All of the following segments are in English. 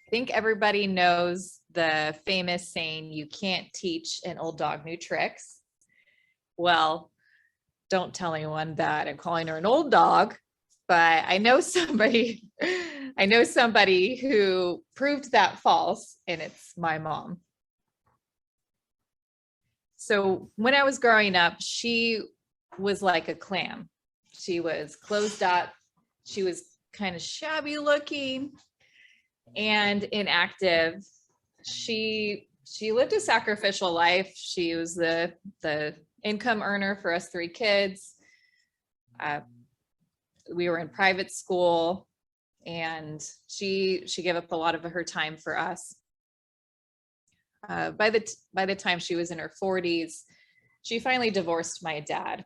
think everybody knows the famous saying, you can't teach an old dog new tricks. Well, don't tell anyone that I'm calling her an old dog, but I know somebody who proved that false, and it's my mom. So when I was growing up, she was like a clam. She was closed up. She was kind of shabby looking and inactive. She lived a sacrificial life. She was the income earner for us 3 kids. We were in private school, and she gave up a lot of her time for us. By the time she was in her 40s, she finally divorced my dad.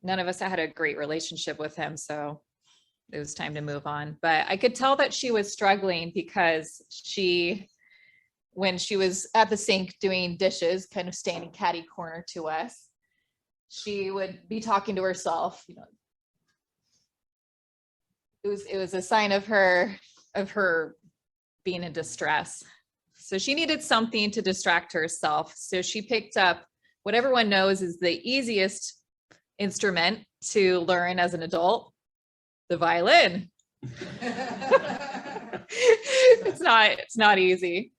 None of us had a great relationship with him, so it was time to move on. But I could tell that she was struggling because when she was at the sink doing dishes, kind of standing catty corner to us, she would be talking to herself. You know, it was a sign of her being in distress. So she needed something to distract herself. So she picked up what everyone knows is the easiest instrument to learn as an adult, the violin. It's not easy.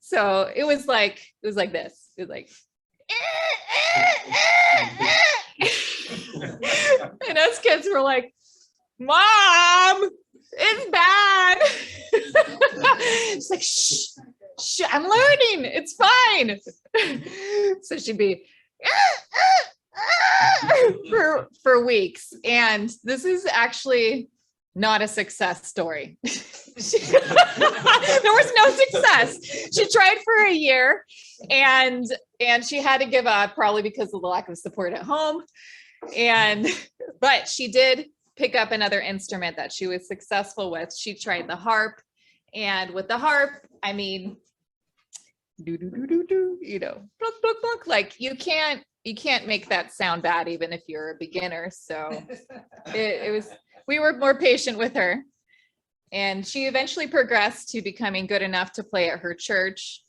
So it was like this. It was like, and us kids were like, Mom, it's bad. She's like, shh, I'm learning. It's fine. So she'd be for weeks. And this is actually not a success story. There was no success. She tried for a year and she had to give up, probably because of the lack of support at home. But she did pick up another instrument that she was successful with. She tried the harp, and with the harp, I mean, do, you know, like you can't make that sound bad, even if you're a beginner. So we were more patient with her, and she eventually progressed to becoming good enough to play at her church.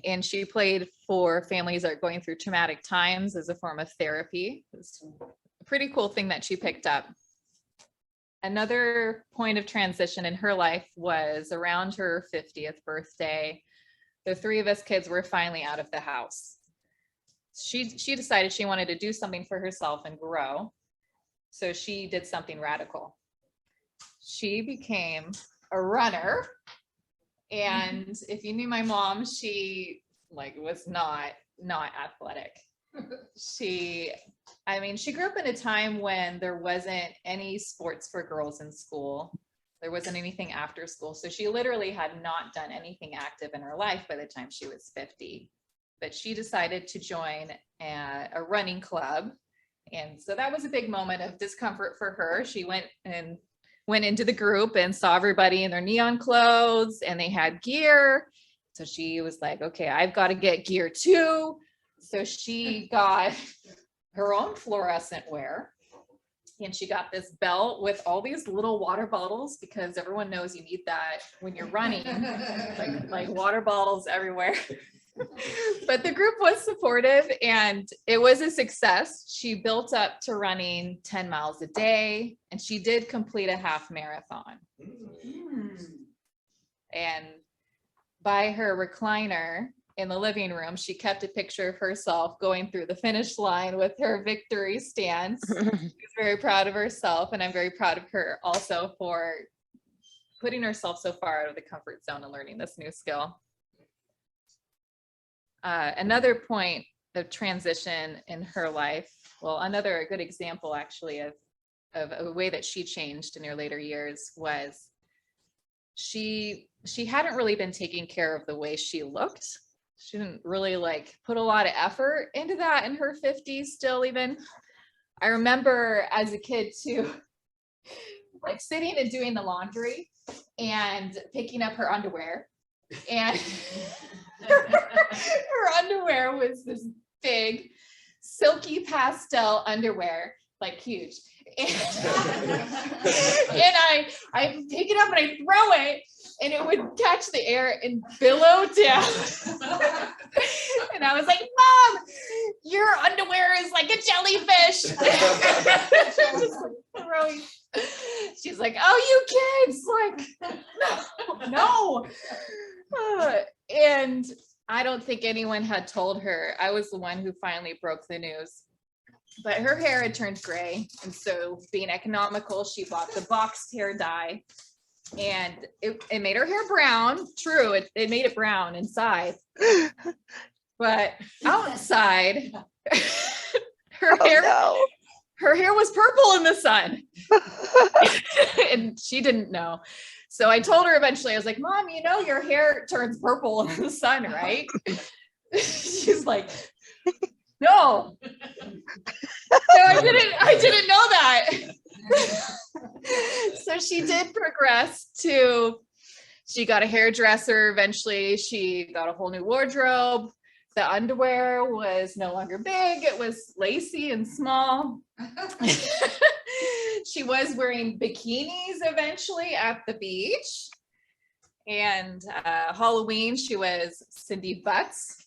And she played for families that are going through traumatic times as a form of therapy. It's a pretty cool thing that she picked up. Another point of transition in her life was around her 50th birthday. The 3 of us kids were finally out of the house. She decided she wanted to do something for herself and grow. So she did something radical. She became a runner. And if you knew my mom, she was not athletic. She grew up in a time when there wasn't any sports for girls in school. There wasn't anything after school. So she literally had not done anything active in her life by the time she was 50. But she decided to join a running club. And so that was a big moment of discomfort for her. She went into the group and saw everybody in their neon clothes, and they had gear. So she was like, okay, I've got to get gear too. So she got her own fluorescent wear, and she got this belt with all these little water bottles, because everyone knows you need that when you're running, like water bottles everywhere. But the group was supportive, and it was a success. She built up to running 10 miles a day, and she did complete a half marathon. And by her recliner in the living room, she kept a picture of herself going through the finish line with her victory stance. She was very proud of herself, and I'm very proud of her also for putting herself so far out of the comfort zone and learning this new skill. Another point of transition in her life, well, another good example actually of a way that she changed in her later years was she hadn't really been taking care of the way she looked. She didn't really put a lot of effort into that in her 50s still even. I remember as a kid too, sitting and doing the laundry and picking up her underwear, and her underwear was this big silky pastel underwear, huge. And I pick it up and I throw it, and it would catch the air and billow down. And I was like, Mom, your underwear is like a jellyfish. Just throwing. She's like, oh, you kids, like, no. And I don't think anyone had told her. I was the one who finally broke the news. But her hair had turned gray. And so being economical, she bought the boxed hair dye. And it made her hair brown. True, it made it brown inside. But outside, her hair was purple in the sun. And she didn't know. So I told her eventually, I was like, Mom, you know, your hair turns purple in the sun, right? She's like, no. So I didn't know that. So she did progress she got a hairdresser. Eventually she got a whole new wardrobe. The underwear was no longer big. It was lacy and small. She was wearing bikinis eventually at the beach. And Halloween, she was Cindy Butts,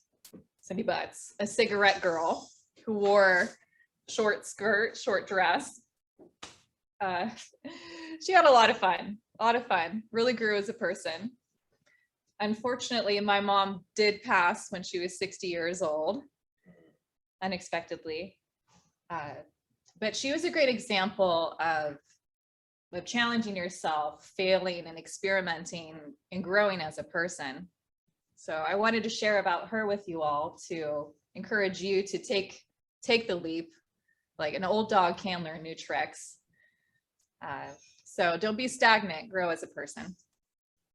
a cigarette girl who wore short skirt, short dress. She had a lot of fun, really grew as a person. Unfortunately, my mom did pass when she was 60 years old, unexpectedly. But she was a great example of challenging yourself, failing and experimenting and growing as a person. So I wanted to share about her with you all to encourage you to take the leap. Like an old dog can learn new tricks. So don't be stagnant, grow as a person.